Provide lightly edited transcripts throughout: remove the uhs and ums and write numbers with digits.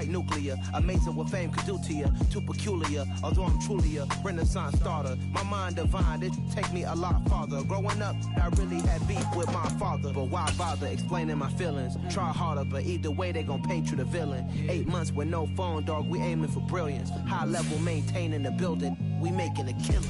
quite nuclear. Amazing what fame could do to you. Too peculiar, although I'm truly a renaissance starter. My mind divine, it take me a lot farther. Growing up, I really had beef with my father. But why bother explaining my feelings? Try harder, but either way they gon' paint you the villain. 8 months with no phone, dog, we aiming for brilliance. High level maintaining the building, we making a killing.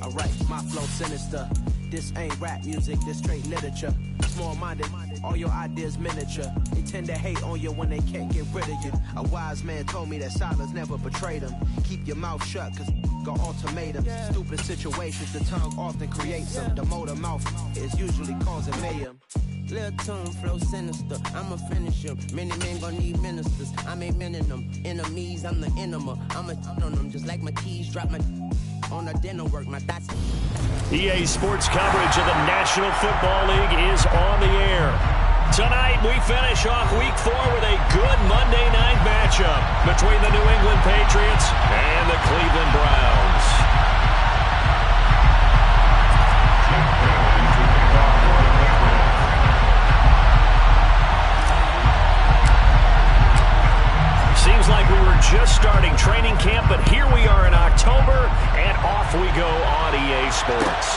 Alright, my flow sinister. This ain't rap music, this straight literature. Small-minded, all your ideas miniature. They tend to hate on you when they can't get rid of you. A wise man told me that silence never betrayed him. Keep your mouth shut, cause got ultimatums. Stupid situations, the tongue often creates them. The motor mouth is usually causing mayhem. Little tune, flow sinister, I'ma finish him. Many men gon' need ministers, I'm aiming them. Enemies, I'm the enema. I'ma on them just like my keys, drop my on a dinner work, my thoughts. EA Sports coverage of the National Football League is on the air. Tonight, we finish off Week 4 with a good Monday night matchup between the New England Patriots and the Cleveland Browns. Seems like we were just starting training camp, but here we are in October, and off we go on EA Sports.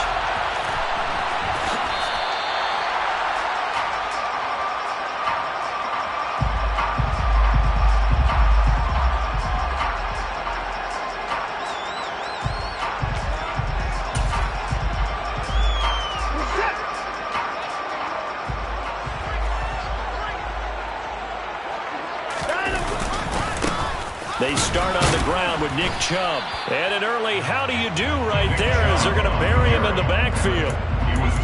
They start on the ground with Nick Chubb. And an early how do you do right there as they're going to bury him in the backfield.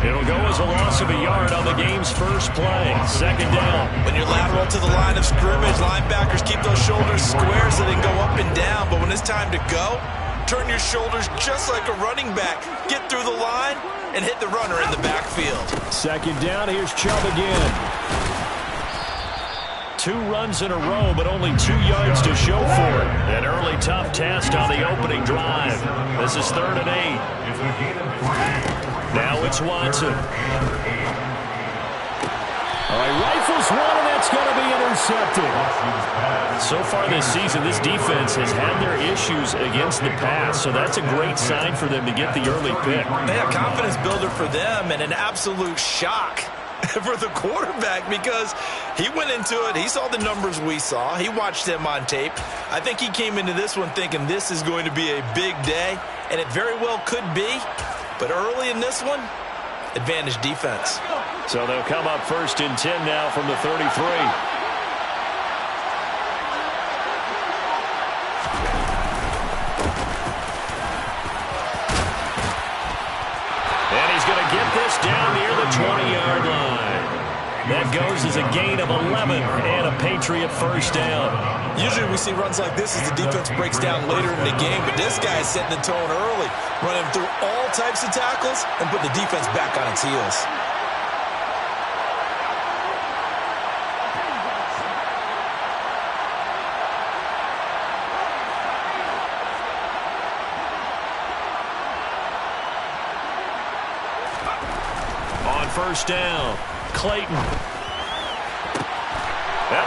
It'll go as a loss of a yard on the game's first play. Second down. When you're lateral to the line of scrimmage, linebackers keep those shoulders square so they can go up and down. But when it's time to go, turn your shoulders just like a running back. Get through the line and hit the runner in the backfield. Second down, here's Chubb again. 2 runs in a row, but only 2 yards to show for it. An early tough test on the opening drive. This is 3rd and 8. Now it's Watson. All right, rifles one, and that's going to be intercepted. So far this season, this defense has had their issues against the pass, so that's a great sign for them to get the early pick. Yeah, confidence builder for them and an absolute shock for the quarterback because he went into it. He saw the numbers we saw. He watched them on tape. I think he came into this one thinking this is going to be a big day, and it very well could be. But early in this one, advantage defense. So they'll come up 1st and 10 now from the 33. Get this down near the 20-yard line. That goes as a gain of 11 and a Patriot first down. Usually we see runs like this as the defense breaks down later in the game, but this guy is setting the tone early, running through all types of tackles and putting the defense back on its heels. First down, Clayton. And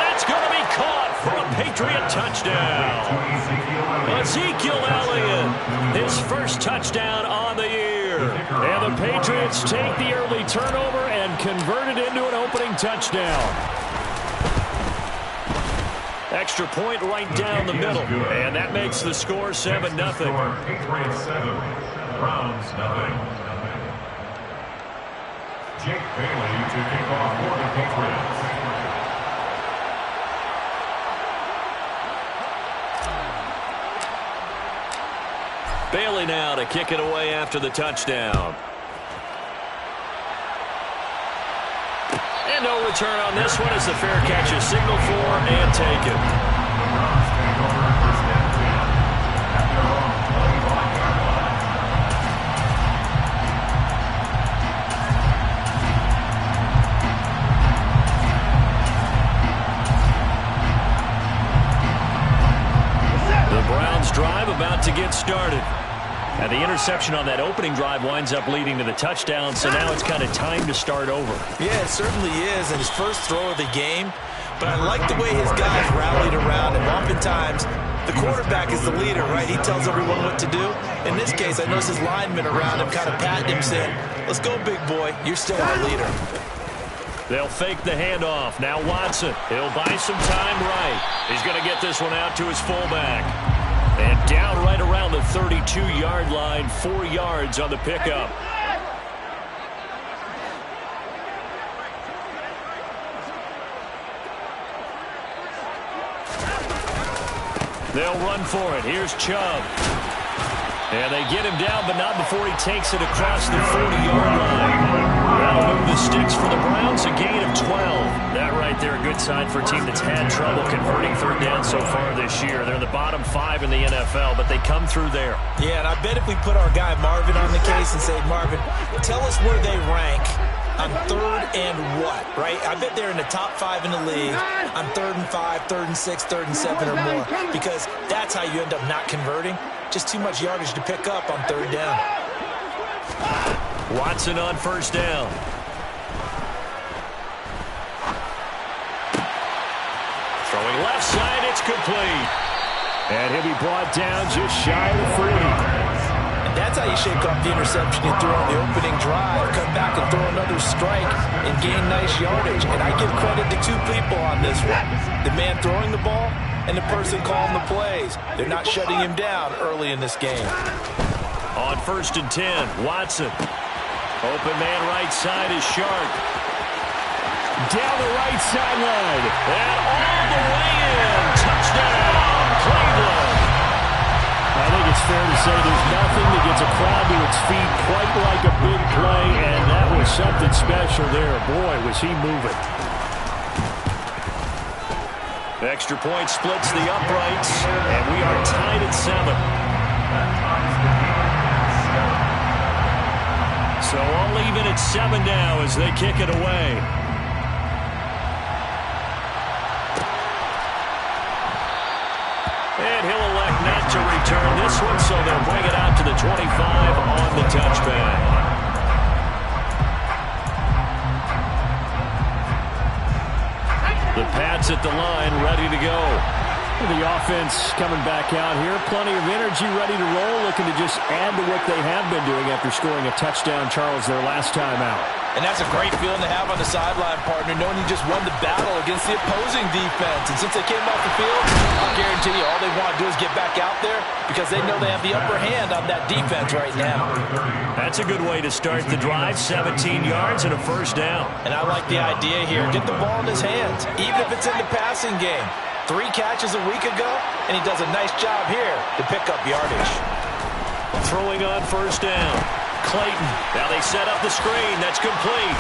that's going to be caught for a Patriot touchdown. Ezekiel Elliott, his first touchdown on the year. And the Patriots take the early turnover and convert it into an opening touchdown. Extra point right down the middle. And that makes the score 7-0. Patriots 7, Browns 0. Jake Bailey to kick off for the Patriots. Bailey now to kick it away after the touchdown. And no return on this one as the fair catch is signaled for and taken. Drive about to get started. And the interception on that opening drive winds up leading to the touchdown, so now it's kind of time to start over. Yeah, it certainly is, and his first throw of the game. But I like the way his guys rallied around him. oftentimes the quarterback is the leader, right? He tells everyone what to do. In this case, I notice his linemen around him kind of patting him, saying, let's go, big boy. You're still our leader. They'll fake the handoff. Now Watson. He'll buy some time right. He's going to get this one out to his fullback. And down right around the 32-yard line, 4 yards on the pickup. They'll run for it. Here's Chubb. And they get him down, but not before he takes it across the 40-yard line. That'll move the sticks for the Browns, a gain of 12. That right there, a good sign for a team that's had trouble converting third down so far this year. They're in the bottom 5 in the NFL, but they come through there. Yeah, and I bet if we put our guy Marvin on the case and say, Marvin, tell us where they rank on third and what, right? I bet they're in the top 5 in the league on 3rd and 5, 3rd and 6, 3rd and 7 or more, because that's how you end up not converting. Just too much yardage to pick up on third down. Watson on first down. Throwing left side, it's complete. And he'll be brought down just shy of 40. And that's how you shake off the interception you threw on the opening drive. Come back and throw another strike and gain nice yardage. And I give credit to 2 people on this one. The man throwing the ball and the person calling the plays. They're not shutting him down early in this game. On 1st and 10, Watson. Open man right side is Sharp. Down the right sideline. And all the way in. Touchdown, Cleveland. I think it's fair to say there's nothing that gets a crowd to its feet quite like a big play, and that was something special there. Boy, was he moving. Extra point splits the uprights, and we are tied at 7. So all even at 7 now as they kick it away. And he'll elect not to return this one, so they'll bring it out to the 25 on the touchback. The Pats at the line, ready to go. The offense coming back out here. Plenty of energy, ready to roll, looking to just add to what they have been doing after scoring a touchdown, Charles, their last time out. And that's a great feeling to have on the sideline, partner, knowing you just won the battle against the opposing defense. And since they came off the field, I'll guarantee you all they want to do is get back out there because they know they have the upper hand on that defense right now. That's a good way to start the drive. 17 yards and a first down. And I like the idea here. Get the ball in his hands, even if it's in the passing game. 3 catches a week ago, and he does a nice job here to pick up yardage. Throwing on first down. Clayton. Now they set up the screen. That's complete.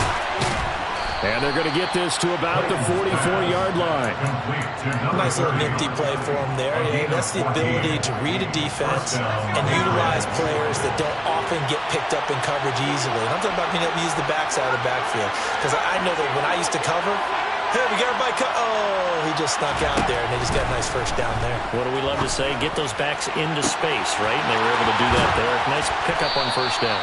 And they're going to get this to about the 44-yard line. Nice little nifty play for him there. Yeah, that's the ability to read a defense and utilize players that don't often get picked up in coverage easily. And I'm talking about being able to use the backside of the backfield. Because I know that when I used to cover, hey, we got everybody oh, he just snuck out there, and they just got a nice first down there. What do we love to say? Get those backs into space, right? And they were able to do that there. Nice pickup on first down.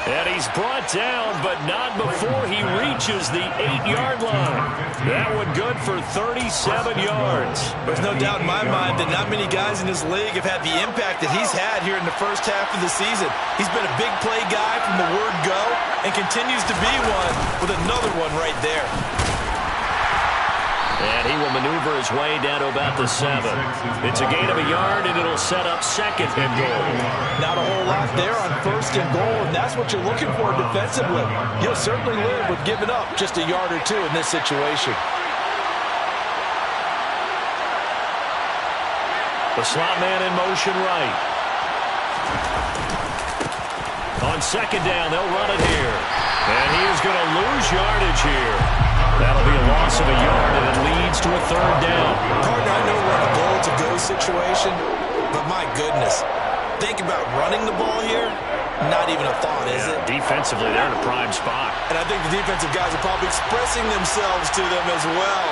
And he's brought down, but not before he reaches the 8-yard line. That one good for 37 yards. There's no doubt in my mind that not many guys in this league have had the impact that he's had here in the first half of the season. He's been a big play guy from the word go and continues to be one with another one right there. And he will maneuver his way down to about the 7. It's a gain of a yard, and it'll set up 2nd and goal. Not a whole lot there on 1st and goal, and that's what you're looking for defensively. You'll certainly live with giving up just a yard or 2 in this situation. The slot man in motion right. On 2nd down, they'll run it here. And he is going to lose yardage here. That'll be a loss of a yard, and it leads to a 3rd down. Partner, I know we're in a goal-to-go situation, but my goodness, think about running the ball here. Not even a thought, is it? Defensively, they're in a prime spot. And I think the defensive guys are probably expressing themselves to them as well.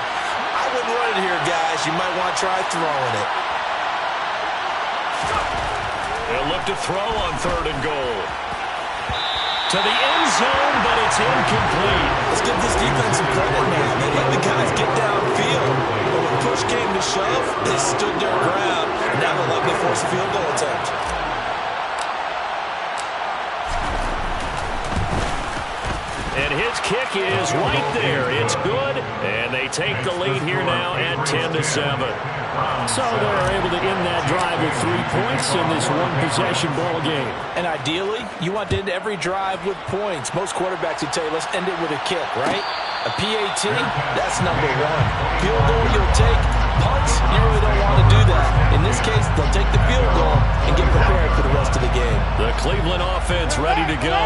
I wouldn't run it here, guys. You might want to try throwing it. They'll look to throw on 3rd and goal. To the end zone, but it's incomplete. Let's give this defense some credit now. They let the guys get downfield. But when push came to shove, they stood their ground, and now they'll likely force a field goal attempt. And his kick is right there. It's good, and they take the lead here now at 10-7. So they're able to end that drive with 3 points in this one-possession ball game. And ideally, you want to end every drive with points. Most quarterbacks would tell you, let's end it with a kick, right? A PAT, that's number one. Field goal you'll take. Punts, you really don't want to do that. In this case, they'll take the field goal and get prepared for the rest of the game. The Cleveland offense ready to go.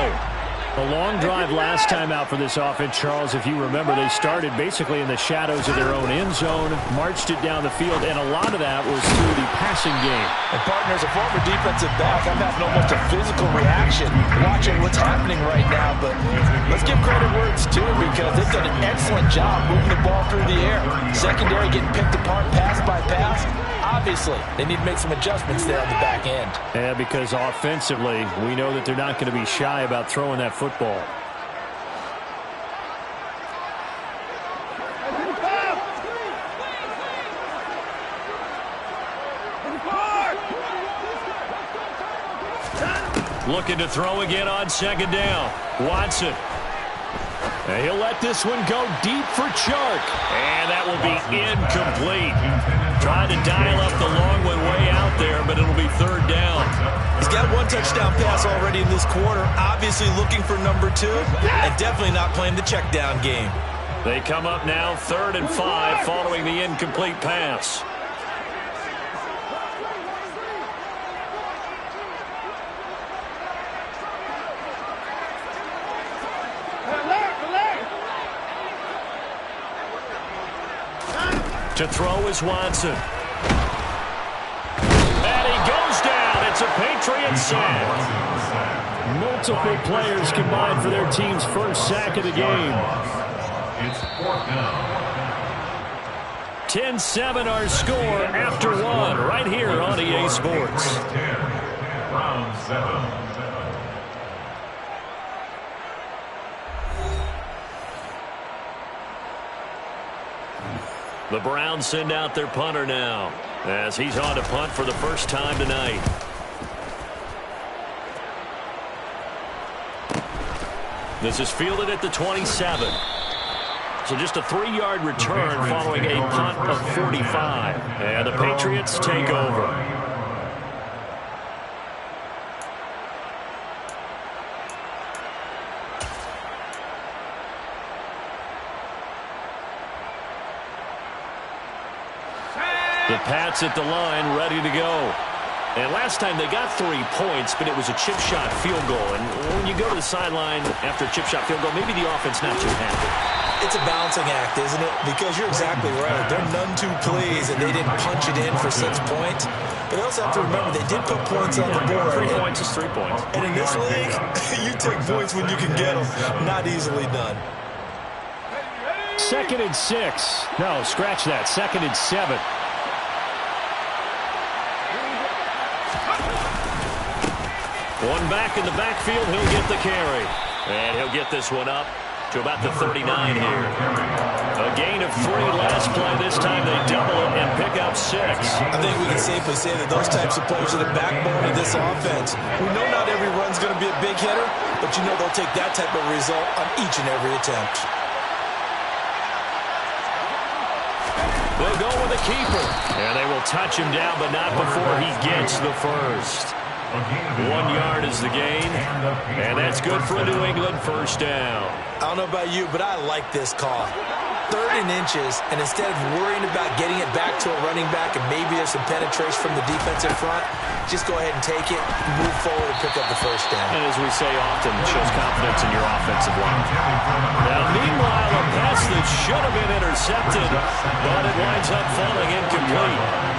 A long drive last time out for this offense, Charles. If you remember, they started basically in the shadows of their own end zone, marched it down the field, and a lot of that was through the passing game. And partners, a former defensive back, I'm having almost a physical reaction watching what's happening right now. But let's give credit where it's due, because they've done an excellent job moving the ball through the air. Secondary getting picked apart pass by pass. Obviously, they need to make some adjustments there on the back end. Yeah, because offensively, we know that they're not going to be shy about throwing that football. Looking to throw again on second down. Watson. And he'll let this one go deep for Chark. And that will be incomplete. Trying to dial up the long one way out there, but it'll be third down. He's got one touchdown pass already in this quarter. Obviously looking for number 2, and definitely not playing the check down game. They come up now 3rd and 5 following the incomplete pass. To throw is Watson. And he goes down. It's a Patriots sack. Multiple players combined for their team's first sack of the game. It's 4th down. 10-7 our score after 1 right here on EA Sports. Round 7. The Browns send out their punter now as he's on to punt for the first time tonight. This is fielded at the 27. So just a 3-yard return following a punt of 45. And the Patriots take over. The Pats at the line, ready to go. And last time they got 3 points, but it was a chip shot field goal. And when you go to the sideline after a chip shot field goal, maybe the offense not too happy. It's a balancing act, isn't it? Because you're exactly right. They're none too pleased, and they didn't punch it in for 6 points. But they also have to remember they did put points on the board. 3 points is 3 points. And in this league, you take points when you can get them. Not easily done. 2nd and 6. No, scratch that. 2nd and 7. One back in the backfield, he'll get the carry. And he'll get this one up to about the 39 here. A gain of 3 last play. This time they double it and pick up 6. I think we can safely say that those types of players are the backbone of this offense. We know not every run's going to be a big hitter, but you know they'll take that type of result on each and every attempt. They'll go with a keeper. And they will touch him down, but not before he gets the first. 1 yard is the gain, and that's good for a New England first down. I don't know about you, but I like this call. 3rd and inches, and instead of worrying about getting it back to a running back and maybe there's some penetration from the defensive front, just go ahead and take it, move forward, and pick up the first down. And as we say often, it shows confidence in your offensive line. Now, meanwhile, a pass that should have been intercepted, but it winds up falling incomplete.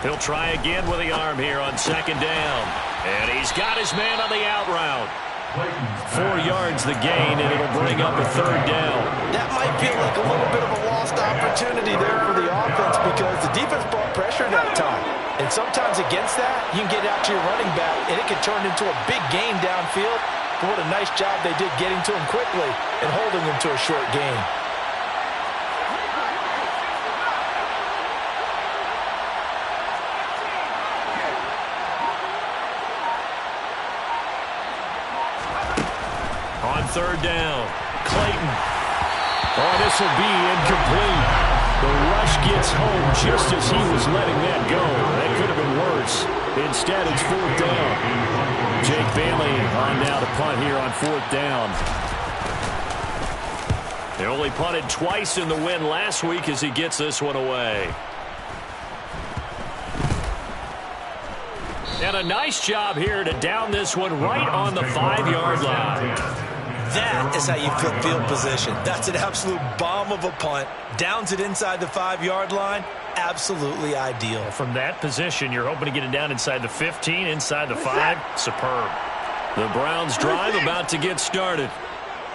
He'll try again with the arm here on 2nd down. And he's got his man on the out route. 4 yards the gain, and it'll bring up a third down. That might feel like a little bit of a lost opportunity there for the offense because the defense brought pressure that time. And sometimes against that, you can get out to your running back, and it can turn into a big gain downfield. But what a nice job they did getting to him quickly and holding him to a short gain. On third down, Clayton. Oh, this will be incomplete. The rush gets home just as he was letting that go. That could have been worse. Instead, it's fourth down. Jake Bailey on now to punt here on fourth down. They only punted twice in the win last week as he gets this one away. And a nice job here to down this one right on the 5-yard line. That is how you flip field position. That's an absolute bomb of a punt. Downs it inside the 5-yard line. Absolutely ideal. From that position, you're hoping to get it down inside the 15, inside the 5. Superb. The Browns drive about to get started.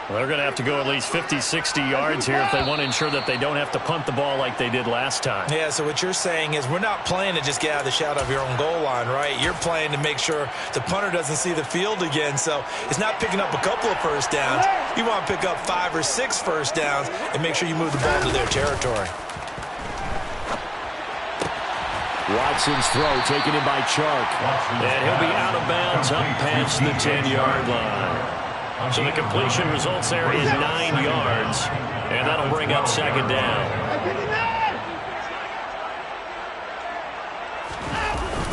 Well, they're going to have to go at least 50, 60 yards here if they want to ensure that they don't have to punt the ball like they did last time. Yeah, so what you're saying is we're not playing to just get out of the shadow of your own goal line, right? You're playing to make sure the punter doesn't see the field again. So it's not picking up a couple of first downs. You want to pick up 5 or 6 first downs and make sure you move the ball to their territory. Watson's throw taken in by Chark. And he'll be out of bounds up past the 10-yard line. So the completion results there is 9 yards. And that'll bring up second down.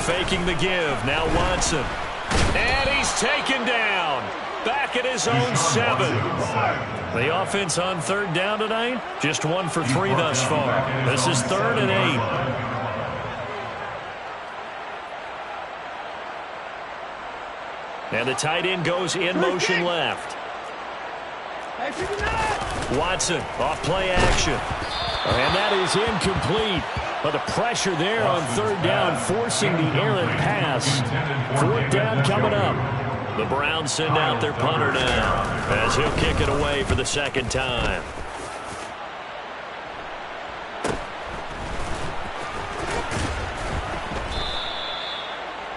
Faking the give. Now Watson. And he's taken down. Back at his own 7. The offense on third down tonight, just 1 for 3 thus far. This is 3rd and 8. And the tight end goes in motion left. Watson off play action. And that is incomplete. But the pressure there on third down forcing the errant pass. Fourth down coming up. The Browns send out their punter now as he'll kick it away for the second time.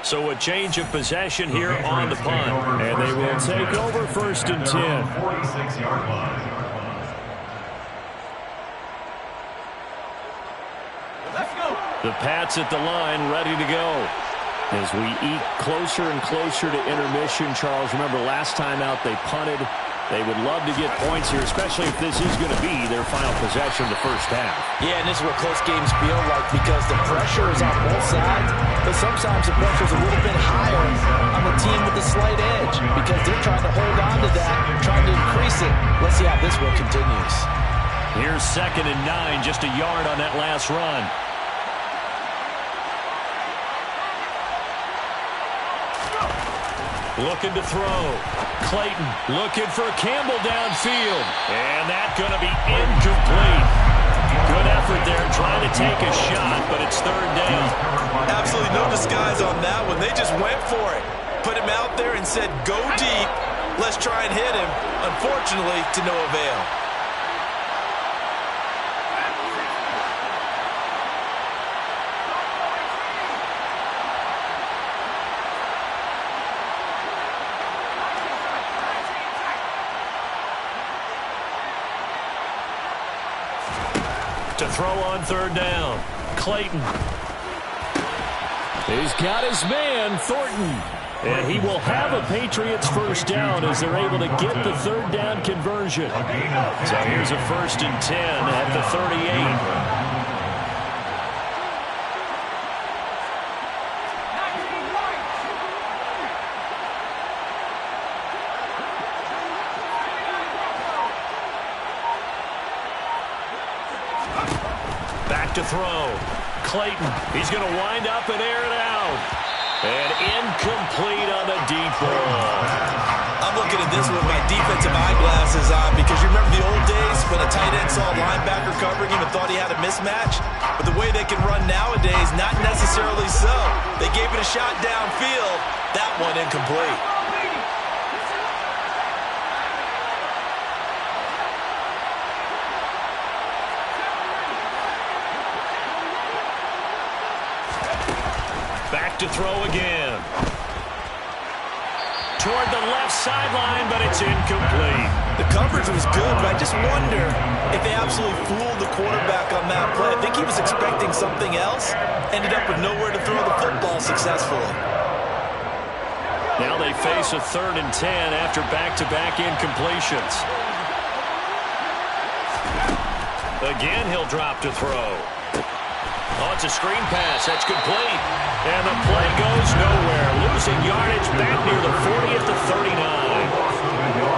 So a change of possession here on the punt. And they will take over 1st and 10. 46-yard line. The Pats at the line ready to go. As we eke closer and closer to intermission, Charles, remember last time out they punted. They would love to get points here, especially if this is going to be their final possession of the first half. Yeah, and this is what close games feel like because the pressure is on both sides, but sometimes the pressure is a little bit higher on the team with the slight edge because they're trying to hold on to that, trying to increase it. Let's see how this one continues. Here's 2nd and 9, just a yard on that last run. Looking to throw. Clayton looking for Campbell downfield. And that's going to be incomplete. Good effort there trying to take a shot, but it's 3rd down. Absolutely no disguise on that one. They just went for it. Put him out there and said, go deep. Let's try and hit him. Unfortunately, to no avail. To throw on 3rd down. Clayton. He's got his man, Thornton. And he will have a Patriots first down as they're able to get the 3rd down conversion. So here's a 1st and 10 at the 38. To throw. Clayton, he's going to wind up and air it out. And incomplete on the deep ball. I'm looking at this with my defensive eyeglasses on because you remember the old days when a tight end saw a linebacker covering him and thought he had a mismatch? But the way they can run nowadays, not necessarily so. They gave it a shot downfield. That one incomplete. back to throw again. Toward the left sideline, but it's incomplete. The coverage was good, but I just wonder if they absolutely fooled the quarterback on that play. I think he was expecting something else. Ended up with nowhere to throw the football successfully. Now they face a 3rd and 10 after back-to-back incompletions. Again, he'll drop to throw. Oh, it's a screen pass. That's complete. And the play goes nowhere. Losing yardage back near the 40 at the 39.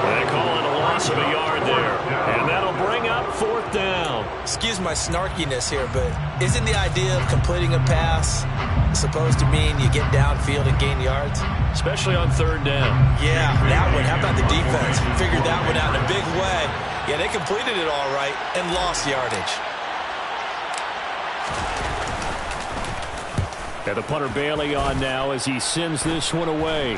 They call it a loss of a yard there. And that'll bring up 4th down. Excuse my snarkiness here, but isn't the idea of completing a pass supposed to mean you get downfield and gain yards? Especially on 3rd down. Yeah, that one. How about the defense? Figured that one out in a big way. Yeah, they completed it all right and lost yardage. And the punter Bailey on now as he sends this one away.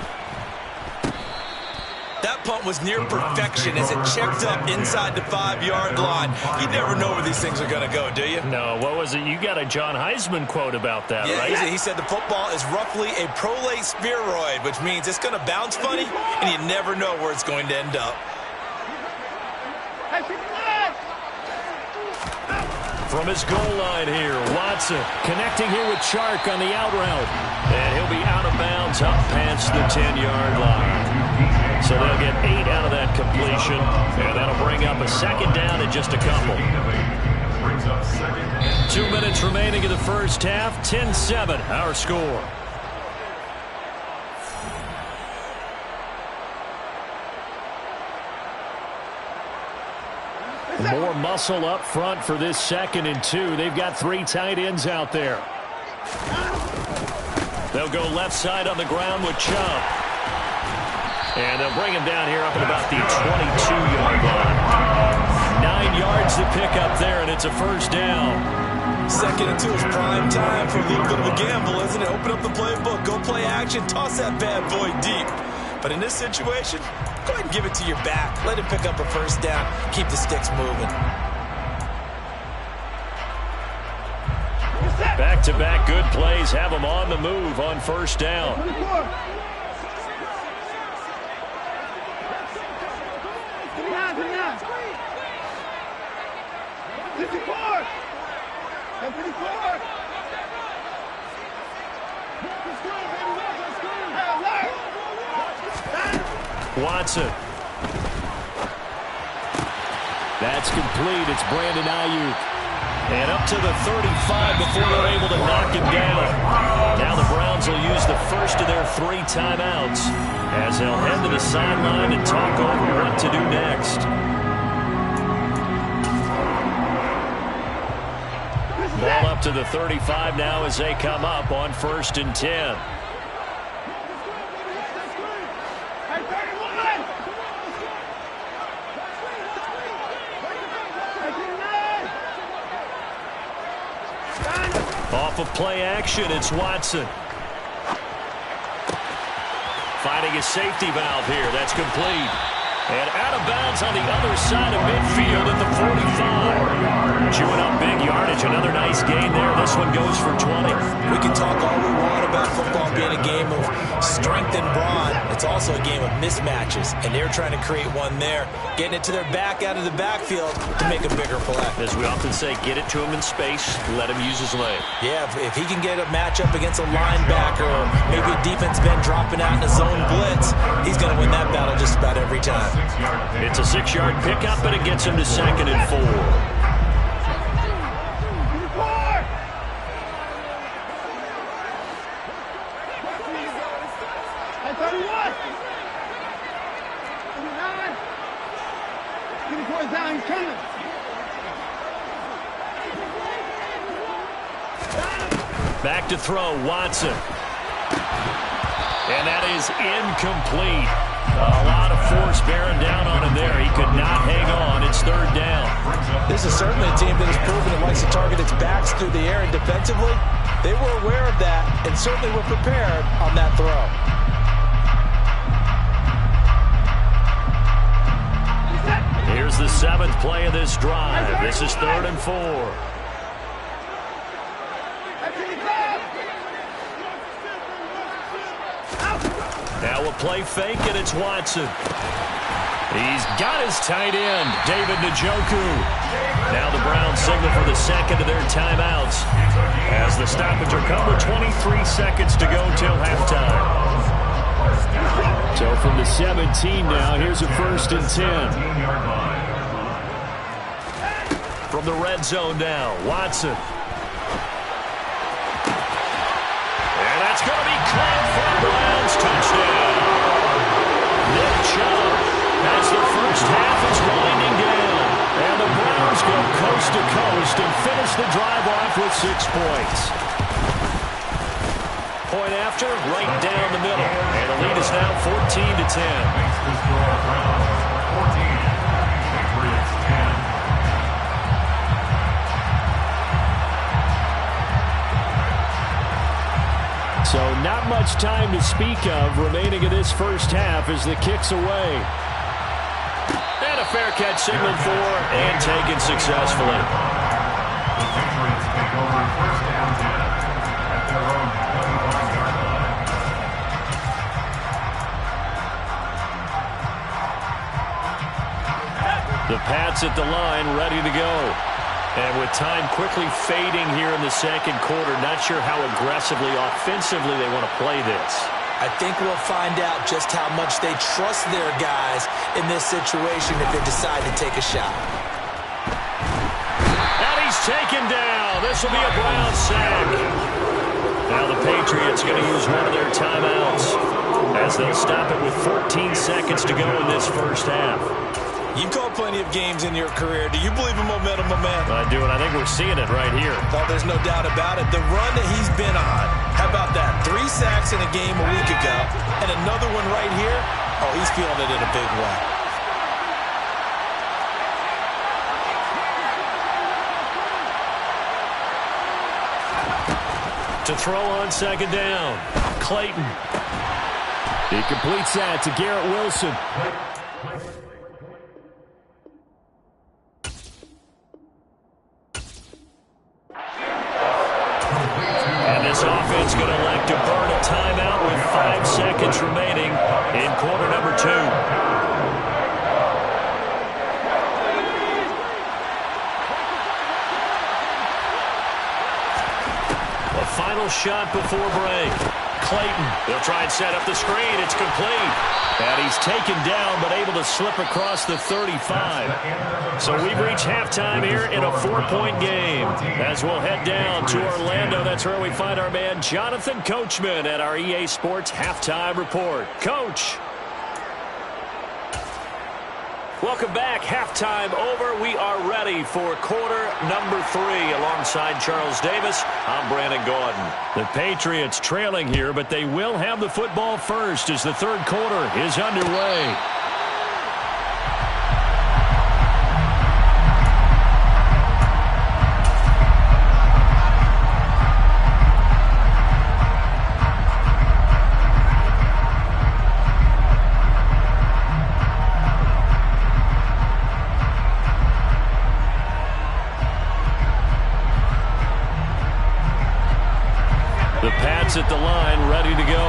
That punt was near perfection as it checked up inside the 5-yard line. You never know where these things are going to go, do you? No, what was it? You got a John Heisman quote about that, yeah, right? He said the football is roughly a prolate spheroid, which means it's going to bounce funny, and you never know where it's going to end up. From his goal line here, Watson connecting here with Chark on the out route. And he'll be out of bounds up past the 10-yard line. So they'll get 8 out of that completion. And that'll bring up a 2nd down in just a couple. 2 minutes remaining in the first half. 10-7, our score. More muscle up front for this 2nd and 2. They've got 3 tight ends out there. They'll go left side on the ground with Chubb. And they'll bring him down here up at about the 22-yard line. 9 yards to pick up there, and it's a 1st down. 2nd and 2 is prime time for a little bit of a gamble, isn't it? Open up the playbook, go play action, toss that bad boy deep. But in this situation, go ahead and give it to your back. Let him pick up a 1st down. Keep the sticks moving. Back-to-back good plays have him on the move on 1st down. Watson. That's complete. It's Brandon Ayuk. And up to the 35 before they're able to knock him down. Now the Browns will use the first of their 3 timeouts as they'll head to the sideline and talk over what to do next. Ball up to the 35 now as they come up on 1st and 10. Off of play action, it's Watson. Finding a safety valve here. That's complete. And out of bounds on the other side of midfield at the 45. Chewing up big yardage. Another nice gain there. This one goes for 20. We can talk all we want about football being a game of strength and brawn. It's also a game of mismatches. And they're trying to create one there. Getting it to their back out of the backfield to make a bigger play. As we often say, get it to him in space. Let him use his leg. Yeah, if he can get a matchup against a linebacker or maybe a defense bend dropping out in a zone blitz, he's going to win that battle just about every time. It's a 6-yard pickup, but it gets him to 2nd and 4. Back to throw, Watson. And that is incomplete. A lot of force bearing down on him there. He could not hang on. It's 3rd down. This is certainly a team that has proven it likes to target its backs through the air, and defensively, they were aware of that and certainly were prepared on that throw. Here's the 7th play of this drive. This is 3rd and 4. Now a play fake, and it's Watson. He's got his tight end, David Njoku. Now the Browns signal for the second of their timeouts as the stoppage will come with 23 seconds to go till halftime. So from the 17 now, here's a 1st and 10. From the red zone now, Watson. And that's going to be caught for the Browns. Touchdown. Nick Chubb as the first half is winding down. And the Browns go coast to coast and finish the drive off with 6 points. Point after, right down the middle. And the lead is now 14-10. Makes the score Browns 14, Patriots 10. So not much time to speak of remaining in this first half as the kick's away. And a fair catch signaled for and taken successfully. The Patriots take over 1st and 10 at their own 35-yard line. The Pats at the line, ready to go. And with time quickly fading here in the second quarter, not sure how aggressively, offensively they want to play this. I think we'll find out just how much they trust their guys in this situation if they decide to take a shot. And he's taken down. This will be a Brown sack. Now the Patriots going to use one of their timeouts as they'll stop it with 14 seconds to go in this first half. You've called plenty of games in your career. Do you believe in momentum, my man? I do, and I think we're seeing it right here. Oh, there's no doubt about it. The run that he's been on, how about that? 3 sacks in a game a week ago, and another one right here. Oh, he's feeling it in a big way. To throw on second down, Clayton. He completes that to Garrett Wilson. This offense going to elect to burn a timeout with 5 seconds remaining in quarter number 2. A final shot before break. Clayton, they'll try and set up the screen. It's complete. And he's taken down, but able to slip across the 35. So we've reached halftime here in a 4-point game. As we'll head down to Orlando, that's where we find our man Jonathan Coachman at our EA Sports Halftime Report. Coach. Welcome back. Halftime over. We are ready for quarter number 3. Alongside Charles Davis, I'm Brandon Gordon. The Patriots trailing here, but they will have the football first as the third quarter is underway. The Pats at the line, ready to go.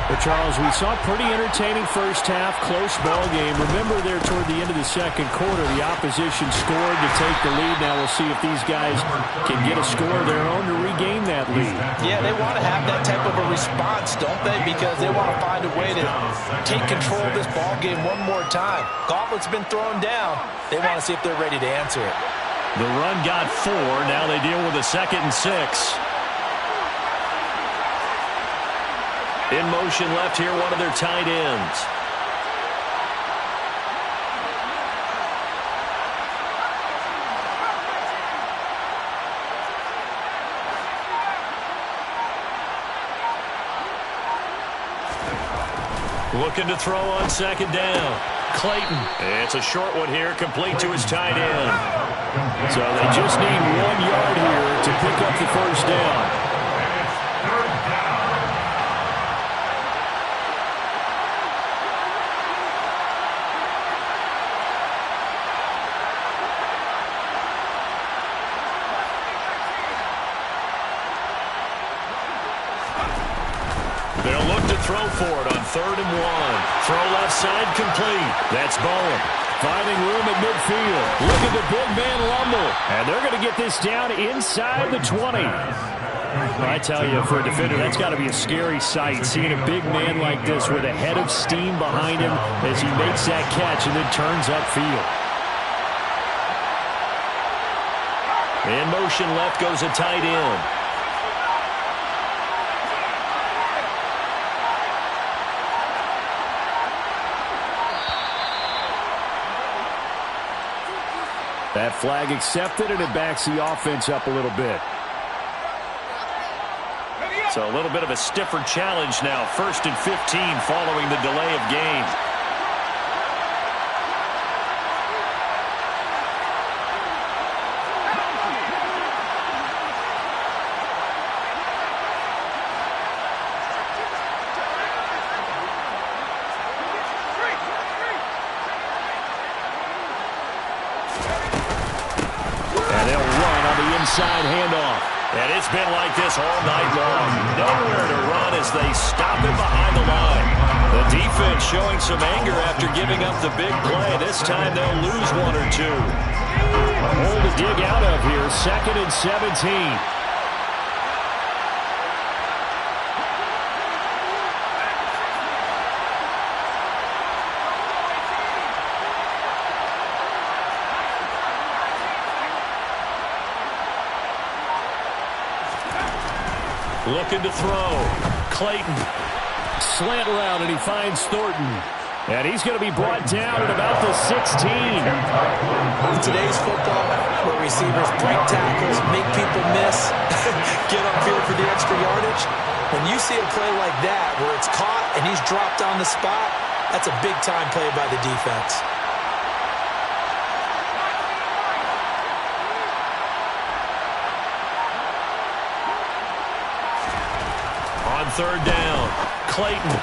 But Charles, we saw a pretty entertaining first half, close ball game. Remember there toward the end of the second quarter, the opposition scored to take the lead. Now we'll see if these guys can get a score of their own to regain that lead. Yeah, they want to have that type of a response, don't they? Because they want to find a way to take control of this ball game one more time. Gauntlet's been thrown down. They want to see if they're ready to answer it. The run got 4. Now they deal with a 2nd and 6. In motion left here, one of their tight ends. Looking to throw on second down. Clayton. It's a short one here, complete to his tight end. So they just need 1 yard here to pick up the first down. They'll look to throw for it on 3rd and 1. Throw left side complete. That's Bowen. Finding room at midfield. Look at the big man rumble. And they're going to get this down inside the 20. I tell you, for a defender, that's got to be a scary sight, seeing a big man like this with a head of steam behind him as he makes that catch and then turns upfield. In motion left goes a tight end. That flag accepted, and it backs the offense up a little bit. So a little bit of a stiffer challenge now. 1st and 15 following the delay of game. And they'll run on the inside handoff. And it's been like this all night long. Nowhere to run as they stop it behind the line. The defense showing some anger after giving up the big play. This time they'll lose 1 or 2. A hole to dig out of here. 2nd and 17. Looking to throw. Clayton. Slant route, and he finds Thornton. And he's going to be brought down at about the 16. In today's football, where receivers break tackles, make people miss, get upfield for the extra yardage, when you see a play like that where it's caught and he's dropped on the spot, that's a big-time play by the defense. On 3rd down, Clayton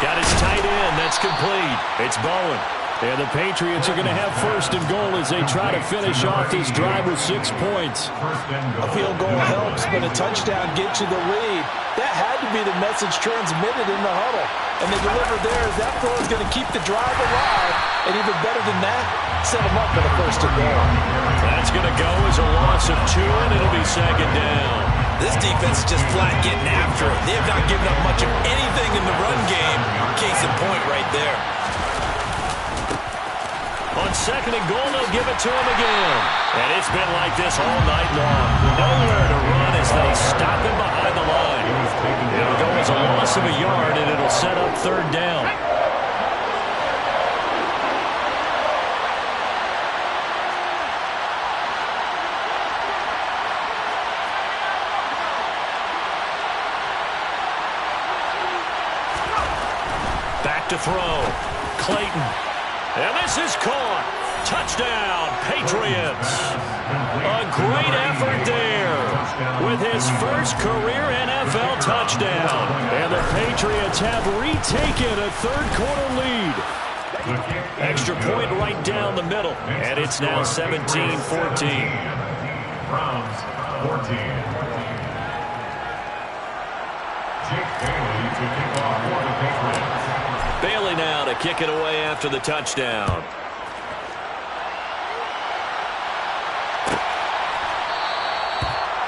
got his tight end. That's complete. It's Bowen. And the Patriots are going to have 1st and goal as they try to finish off this drive with 6 points. A field goal helps, but a touchdown gets you the lead. That had to be the message transmitted in the huddle. And they delivered there. That throw is going to keep the drive alive. And even better than that, set them up for the 1st and goal. That's going to go as a loss of 2, and it'll be 2nd down. This defense is just flat getting after it. They have not given up much of anything in the run game. Case in point right there. On 2nd and goal, they'll give it to him again. And it's been like this all night long. Nowhere to run as they stop him behind the line. It'll go as a loss of a yard, and it'll set up 3rd down. To throw. Clayton. And this is caught. Touchdown, Patriots. A great effort there with his first career NFL touchdown. And the Patriots have retaken a 3rd quarter lead. Extra point right down the middle. And it's now 17-14. Browns 14. Jake Bailey to kick off for the Patriots. Bailey now to kick it away after the touchdown.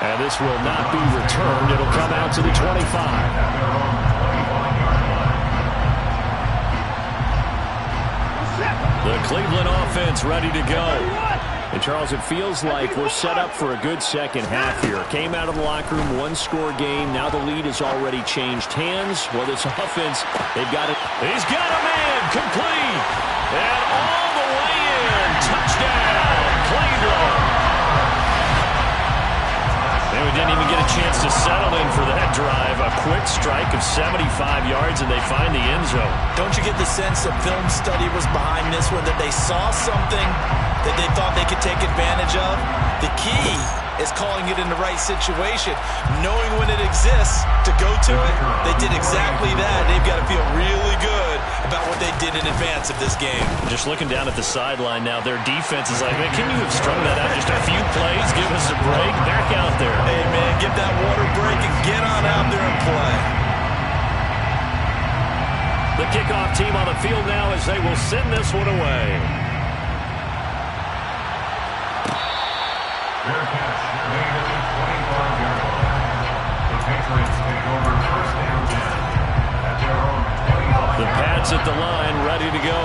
And this will not be returned. It'll come out to the 25. The Cleveland offense ready to go. And, Charles, it feels like we're set up for a good second half here. Came out of the locker room, 1-score game. Now the lead has already changed hands. Well, this offense, they've got it. He's got a man, complete. And all the way in. Touchdown, Cleveland. And we didn't even get a chance to settle in for that drive. A quick strike of 75 yards, and they find the end zone. Don't you get the sense that film study was behind this one, that they saw something that they thought they could take advantage of? The key is calling it in the right situation, knowing when it exists to go to it. They did exactly that. They've got to feel really good about what they did in advance of this game. Just looking down at the sideline now, their defense is like, man, can you have strung that out just a few plays? Give us a break. Back out there. Hey, man, get that water break and get on out there and play. The kickoff team on the field now as they will send this one away. Fair catch made at the 25-yard line. The Patriots take over first down 10 at their own 25. The Pats at the line, ready to go.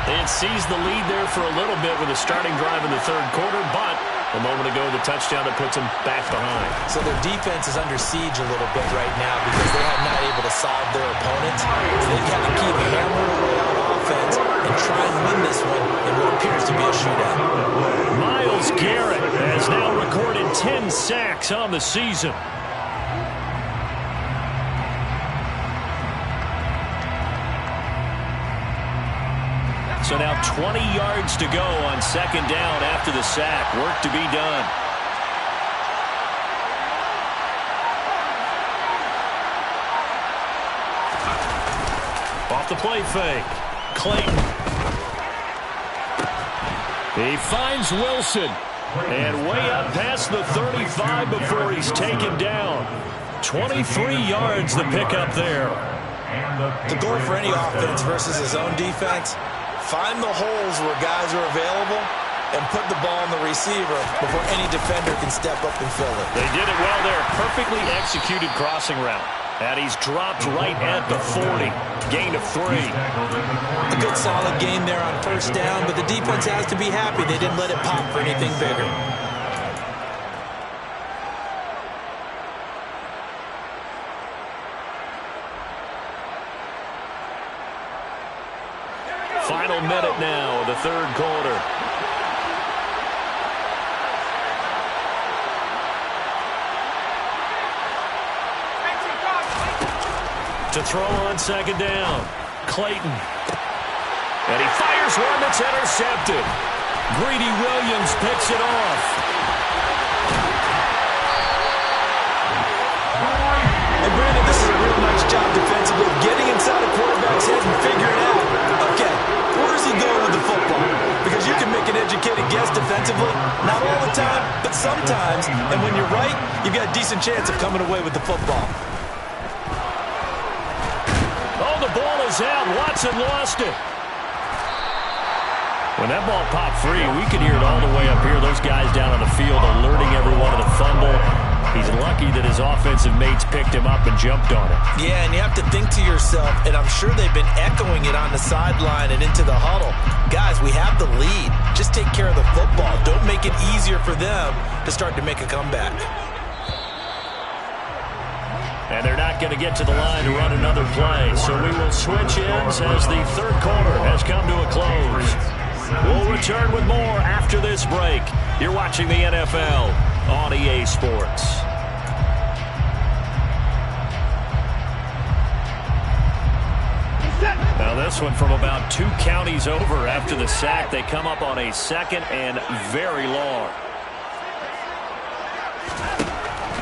They had seized the lead there for a little bit with a starting drive in the third quarter, but a moment ago, the touchdown that puts them back behind. So their defense is under siege a little bit right now because they are not able to solve their opponent. So they have to keep hammering away on offense and try and win this one in what appears to be a shootout. Myles Garrett has now recorded 10 sacks on the season. So now 20 yards to go on second down after the sack. Work to be done. Off the play fake. Clayton. He finds Wilson. And way up past the 35 before he's taken down. 23 yards the pickup there. The goal for any offense versus his own defense, find the holes where guys are available and put the ball on the receiver before any defender can step up and fill it. They did it well there. Perfectly executed crossing route. And he's dropped right at the 40. Gain of 3. A good solid gain there on first down, but the defense has to be happy they didn't let it pop for anything bigger. Final minute now of the third quarter. To throw on second down. Clayton. And he fires one that's intercepted. Greedy Williams picks it off. And Brandon, this is a real nice job defensively, getting inside a quarterback's head and figuring out, okay, where is he going with the football? Because you can make an educated guess defensively, not all the time, but sometimes. And when you're right, you've got a decent chance of coming away with the football. Oh, the ball is out. Watson lost it. When that ball popped free, we could hear it all the way up here. Those guys down on the field alerting everyone of the fumble. He's lucky that his offensive mates picked him up and jumped on it. Yeah, and you have to think to yourself, and I'm sure they've been echoing it on the sideline and into the huddle. Guys, we have the lead. Just take care of the football. Don't make it easier for them to start to make a comeback. And they're not going to get to the line to run another play. So we will switch ends as the third quarter has come to a close. We'll return with more after this break. You're watching the NFL on EA Sports. Now this one from about 2 counties over after the sack. They come up on a second and very long.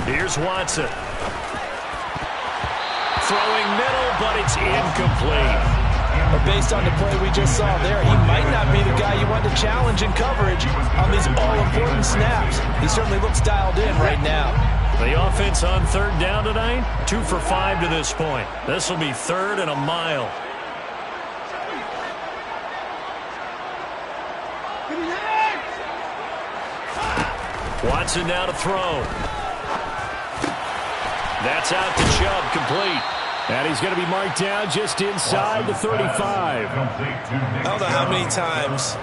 Here's Watson. Throwing middle, but it's incomplete. But based on the play we just saw there, he might not be the guy you want to challenge in coverage on these all-important snaps. He certainly looks dialed in right now. The offense on third down tonight, 2 for 5 to this point. This will be third and a mile. Watson now to throw. That's out to Chubb, complete. And he's going to be marked down just inside the 35. I don't know how many times,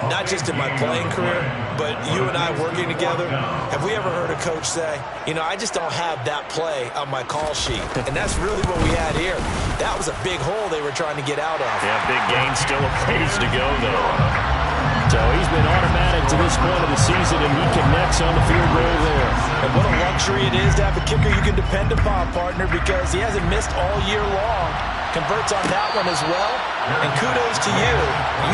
not just in my playing career, but you and I working together, have we ever heard a coach say, you know, I just don't have that play on my call sheet. And that's really what we had here. That was a big hole they were trying to get out of. Yeah, big gain, still a ways to go, though. So he's been automatic to this point of the season, and he connects on the field goal there. And what a luxury it is to have a kicker you can depend upon, partner, because he hasn't missed all year long. Converts on that one as well. And kudos to you.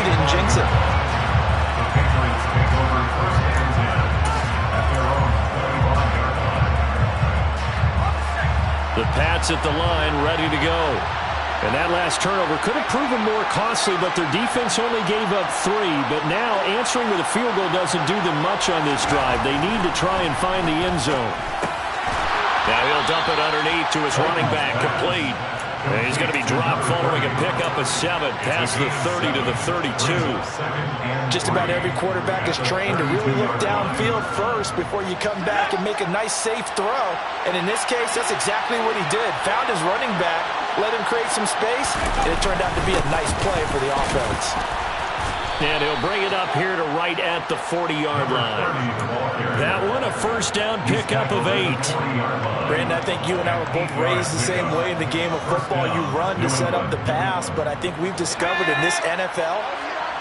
You didn't jinx it. The Patriots take over first and 10 at their own 35-yard line. The Pats at the line, ready to go. And that last turnover could have proven more costly, but their defense only gave up 3. But now answering with a field goal doesn't do them much on this drive. They need to try and find the end zone. Now he'll dump it underneath to his running back, complete. And he's going to be dropped following a pickup of 7 past the 30 to the 32. Just about every quarterback is trained to really look downfield first before you come back and make a nice, safe throw. And in this case, that's exactly what he did. Found his running back, let him create some space, and it turned out to be a nice play for the offense. And he'll bring it up here to right at the 40-yard line. That one, a first down pickup of 8. Brandon, I think you and I were both raised the same way in the game of football. You run to set up the pass, but I think we've discovered in this NFL,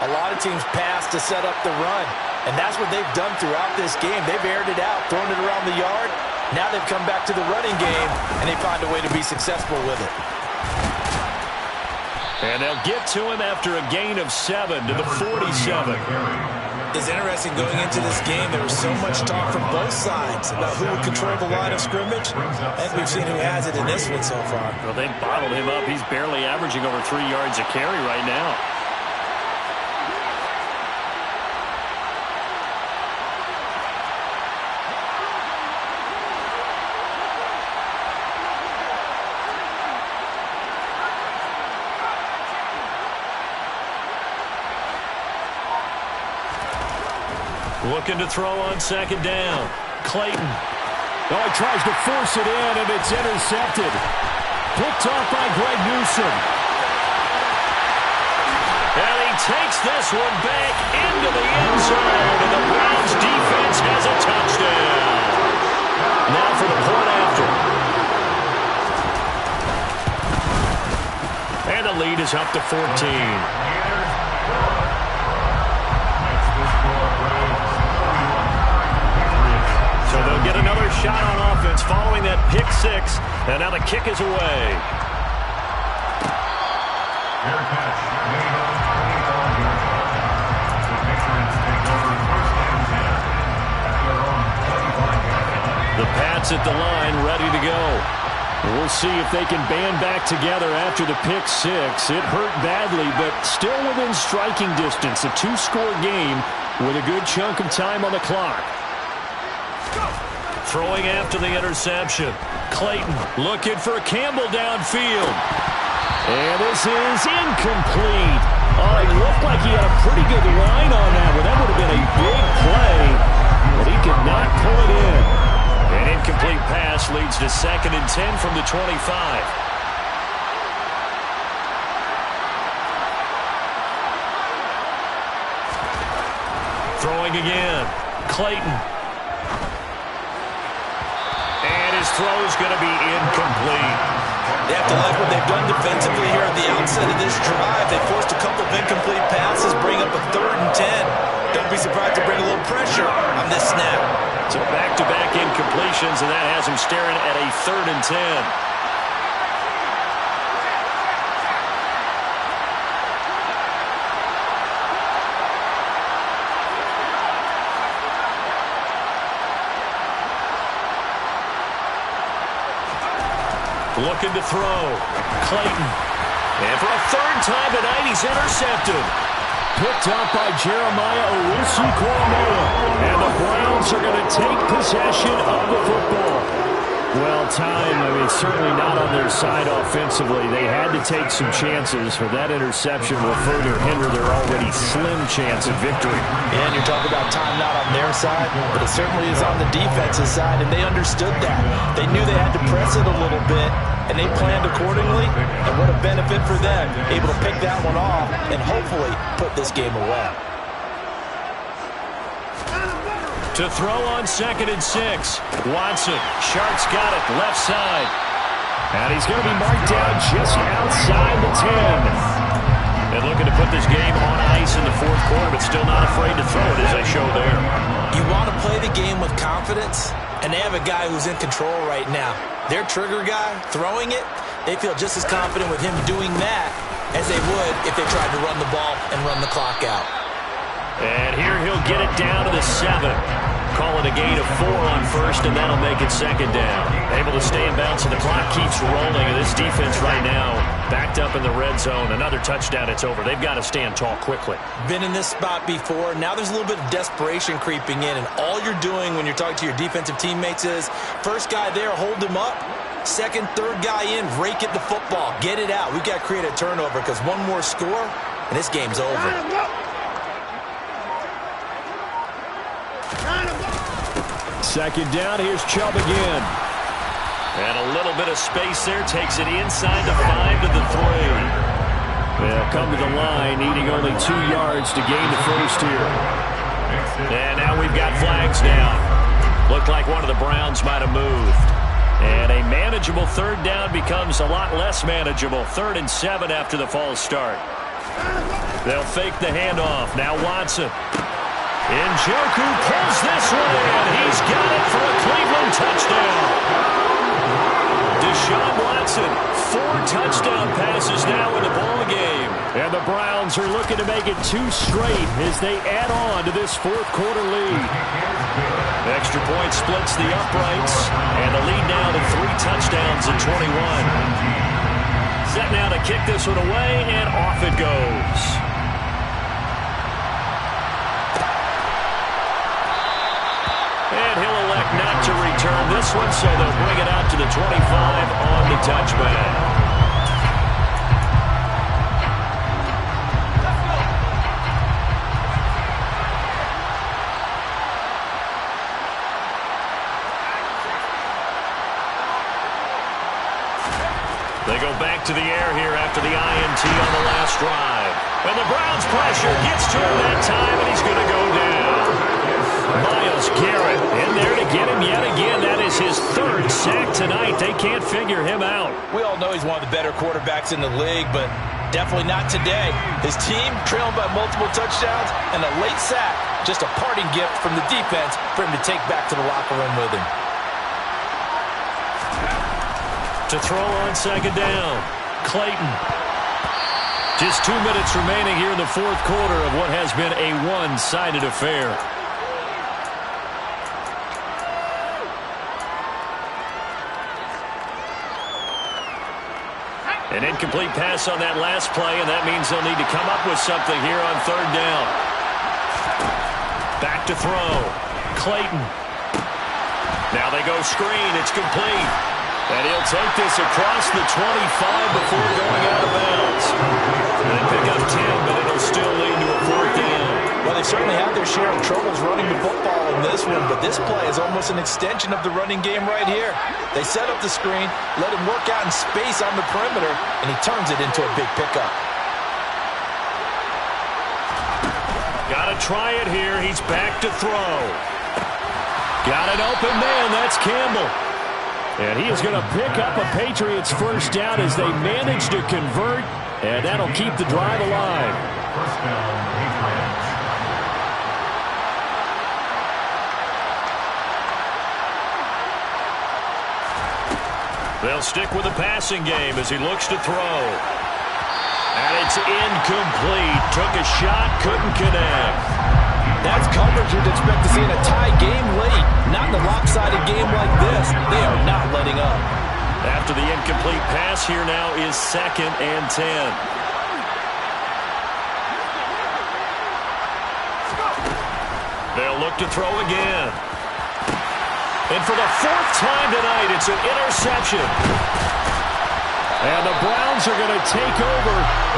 a lot of teams pass to set up the run. And that's what they've done throughout this game. They've aired it out, thrown it around the yard. Now they've come back to the running game, and they find a way to be successful with it. And they'll get to him after a gain of 7 to the 47. It's interesting going into this game. There was so much talk from both sides about who would control the line of scrimmage. I think we've seen who has it in this one so far. Well, they bottled him up. He's barely averaging over 3 yards a carry right now. Looking to throw on second down. Clayton. Oh, he tries to force it in, and it's intercepted. Picked off by Greg Newsom. And he takes this one back into the end zone, and the Browns defense has a touchdown. Now for the point after. And the lead is up to 14. So they'll get another shot on offense following that pick 6, and now the kick is away. The Pats at the line, ready to go. We'll see if they can band back together after the pick 6. It hurt badly, but still within striking distance. A 2-score game with a good chunk of time on the clock. Throwing after the interception. Clayton looking for Campbell downfield. And this is incomplete. Oh, he looked like he had a pretty good line on that one. That would have been a big play, but he could not pull it in. An incomplete pass leads to 2nd and 10 from the 25. Throwing again. Clayton. His throw is going to be incomplete. They have to like what they've done defensively here at the outset of this drive. They forced a couple of incomplete passes, bring up a 3rd and 10. Don't be surprised to bring a little pressure on this snap. So back-to-back incompletions, and that has him staring at a 3rd and 10. Looking to throw. Clayton. And for a 3rd time tonight, he's intercepted. Picked up by Jeremiah Owusu-Koramoah. And the Browns are going to take possession of the football. Well, time, certainly not on their side offensively. They had to take some chances, for that interception will further hinder their already slim chance of victory. And you're talking about time not on their side, but it certainly is on the defensive side, and they understood that. They knew they had to press it a little bit, and they planned accordingly, and what a benefit for them, able to pick that one off and hopefully put this game away. To throw on 2nd and 6. Watson. Shark's got it. Left side. And he's going to be marked down just outside the 10. And looking to put this game on ice in the 4th quarter, but still not afraid to throw it, as they show there. You want to play the game with confidence, and they have a guy who's in control right now. Their trigger guy, throwing it, they feel just as confident with him doing that as they would if they tried to run the ball and run the clock out. And here he'll get it down to the 7. Call it a gain of 4 on 1st, and that'll make it 2nd down. Able to stay in bounds, and the clock keeps rolling. And this defense right now backed up in the red zone. Another touchdown, it's over. They've got to stand tall quickly. Been in this spot before. Now there's a little bit of desperation creeping in, and all you're doing when you're talking to your defensive teammates is, first guy there, hold him up, Second, third guy in, rake at the football. Get it out. We've got to create a turnover because one more score, and this game's over. Second down, here's Chubb again. And a little bit of space there, takes it inside the 5 to the 3. They'll come to the line, needing only 2 yards to gain the first here. And now we've got flags down. Looked like one of the Browns might have moved. And a manageable third down becomes a lot less manageable. 3rd and 7 after the false start. They'll fake the handoff. Now Watson. Njoku pulls this one in. He's got it for a Cleveland touchdown. Deshaun Watson, 4 touchdown passes now in the ballgame. And the Browns are looking to make it 2 straight as they add on to this 4th quarter lead. Extra point splits the uprights, and the lead now to 3 touchdowns at 21. Set now to kick this one away, and off it goes. And he'll elect not to return this one, so they'll bring it out to the 25 on the touchback. They go back to the air here after the INT on the last drive. And the Browns pressure gets to him that time, and he's going to go down. Myles Garrett in there to get him yet again. That is his 3rd sack tonight. They can't figure him out. We all know he's one of the better quarterbacks in the league, but definitely not today. His team trailing by multiple touchdowns and a late sack. Just a parting gift from the defense for him to take back to the locker room with him. To throw on second down, Clayton. Just 2 minutes remaining here in the 4th quarter of what has been a one-sided affair. An incomplete pass on that last play, and that means they'll need to come up with something here on 3rd down. Back to throw. Clayton. Now they go screen. It's complete. And he'll take this across the 25 before going out of bounds. And they pick up 10, but it'll still lead to a 4th down. Well, they certainly had their share of troubles running the football in this one, but this play is almost an extension of the running game right here. They set up the screen, let him work out in space on the perimeter, and he turns it into a big pickup. Got to try it here. He's back to throw. Got an open man. That's Campbell. And he is going to pick up a Patriots first down as they manage to convert, and that'll keep the drive alive. First down, Patriots. They'll stick with the passing game as he looks to throw. And it's incomplete. Took a shot, couldn't connect. That's coverage you'd expect to see in a tie game late. Not in a lopsided game like this. They are not letting up. After the incomplete pass, here now is 2nd and 10. They'll look to throw again. And for the 4th time tonight, it's an interception. And the Browns are going to take over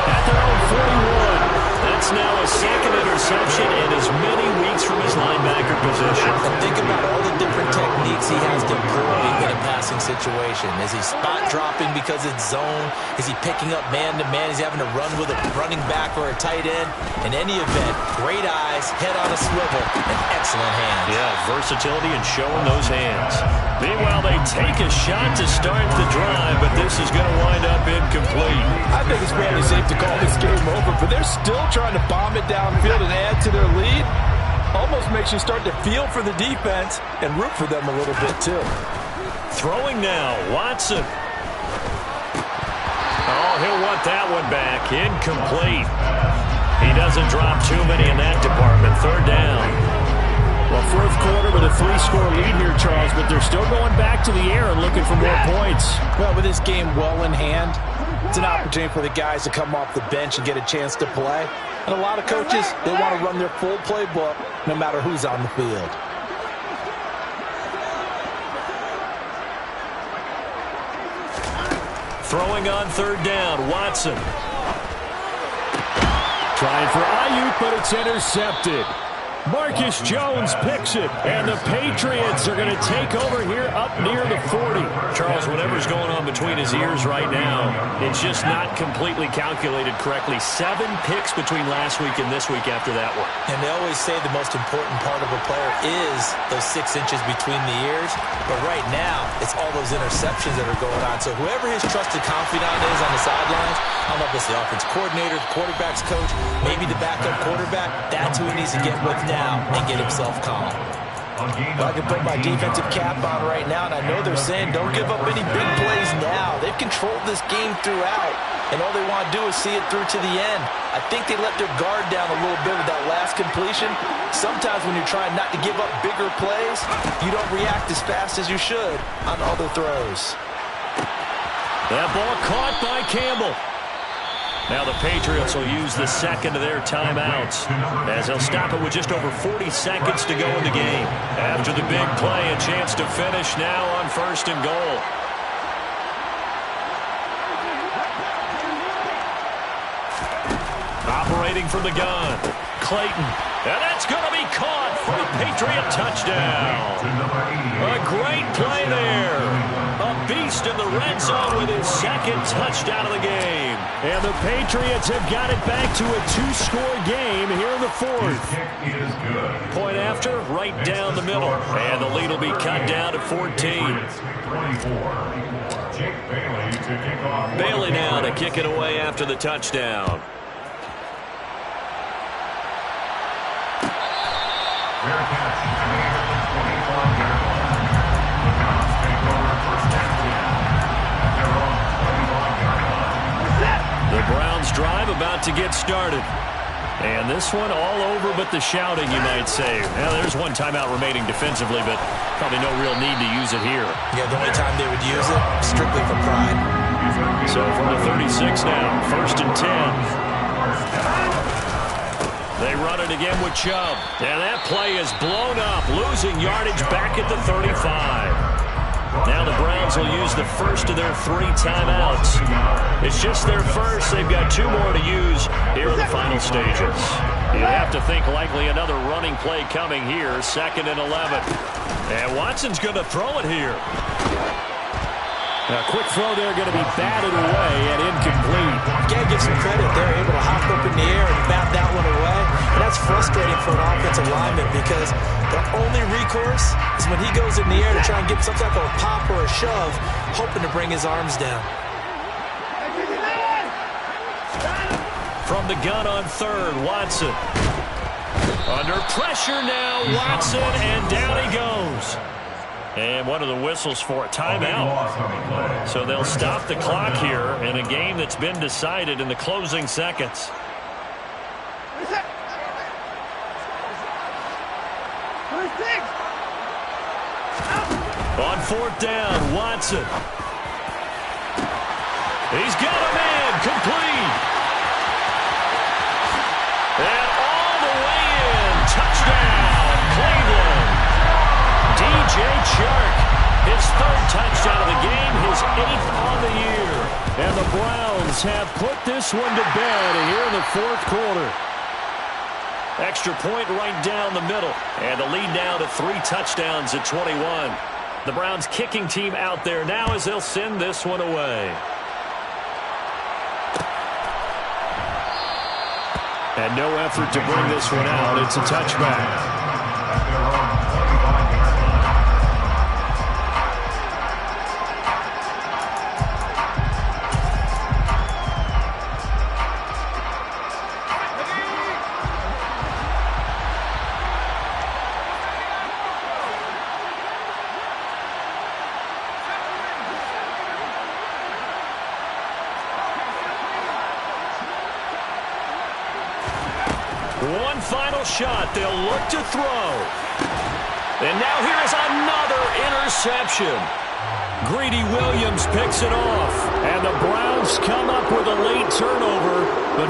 at their own 41. That's now a 2nd interception in as many weeks from his linebacker position. And think about all the different techniques he has to employ in a passing situation. Is he spot dropping because it's zone? Is he picking up man-to-man? Is he having to run with a running back or a tight end? In any event, great eyes, head on a swivel, and excellent hands. Yeah, versatility and showing those hands. Meanwhile, they take a shot to start the drive, but this is going to wind up incomplete. I think it's fairly safe to call this game over, but they're still trying to bomb it downfield and add to their lead. Almost makes you start to feel for the defense and root for them a little bit, too. Throwing now, Watson. Oh, he'll want that one back. Incomplete. He doesn't drop too many in that department. 3rd down. Well, 4th quarter with a 3-score lead here, Charles, but they're still going back to the air and looking for more points. Well, with this game well in hand, it's an opportunity for the guys to come off the bench and get a chance to play. And a lot of coaches, they want to run their full playbook no matter who's on the field. Throwing on third down, Watson. Trying for Ayuk, but it's intercepted. Marcus Jones picks it, and the Patriots are going to take over here up near the 40. Charles, whatever's going on between his ears right now, it's just not completely calculated correctly. 7 picks between last week and this week after that one. And they always say the most important part of a player is those 6 inches between the ears. But right now, it's all those interceptions that are going on. So whoever his trusted confidant is on the sidelines, I don't know if it's the offensive coordinator, the quarterback's coach, maybe the backup quarterback, that's who he needs to get with now and get himself calm. I can put my defensive cap on right now, and I know they're saying don't give up any big plays now. They've controlled this game throughout, and all they want to do is see it through to the end. I think they let their guard down a little bit with that last completion. Sometimes when you're trying not to give up bigger plays, you don't react as fast as you should on other throws. That ball caught by Campbell. Now the Patriots will use the second of their timeouts as they'll stop it with just over 40 seconds to go in the game. After the big play, a chance to finish now on 1st and goal. Operating from the gun, Clayton. And that's going to be caught for a Patriot touchdown. A great play there. A beast in the red zone with his 2nd touchdown of the game. And the Patriots have got it back to a 2-score game here in the 4th. Point after, right down the middle. And the lead will be cut down to 14. Bailey now to kick it away after the touchdown. The Browns drive about to get started. And this one all over but the shouting, you might say. Now, there's one timeout remaining defensively, but probably no real need to use it here. Yeah, the only time they would use it, strictly for pride. So from the 36 now, 1st and 10. They run it again with Chubb. And that play is blown up, losing yardage back at the 35. Now the Browns will use the first of their 3 timeouts. It's just their first. They've got 2 more to use here in the final stages. You have to think likely another running play coming here, 2nd and 11. And Watson's going to throw it here. A quick throw there going to be batted away and incomplete. You got to give some credit. They're able to hop up in the air and bat that one away. And that's frustrating for an offensive lineman because the only recourse is when he goes in the air to try and get some type of a pop or a shove, hoping to bring his arms down. From the gun on 3rd, Watson. Under pressure now, Watson, and down he goes. And one of the whistles for a timeout. So they'll stop the clock here in a game that's been decided in the closing seconds. On 4th down, Watson. He's got a man, complete. And all the way in, touchdown, Cleveland. DJ Chark, his 3rd touchdown of the game, his 8th on the year. And the Browns have put this one to bed here in the 4th quarter. Extra point right down the middle. And the lead now to 3 touchdowns at 21. The Browns kicking team out there now as they'll send this one away. And no effort to bring this one out. It's a touchback. One final shot. They'll look to throw. And now here is another interception. Greedy Williams picks it off. And the Browns come up with a late turnover. But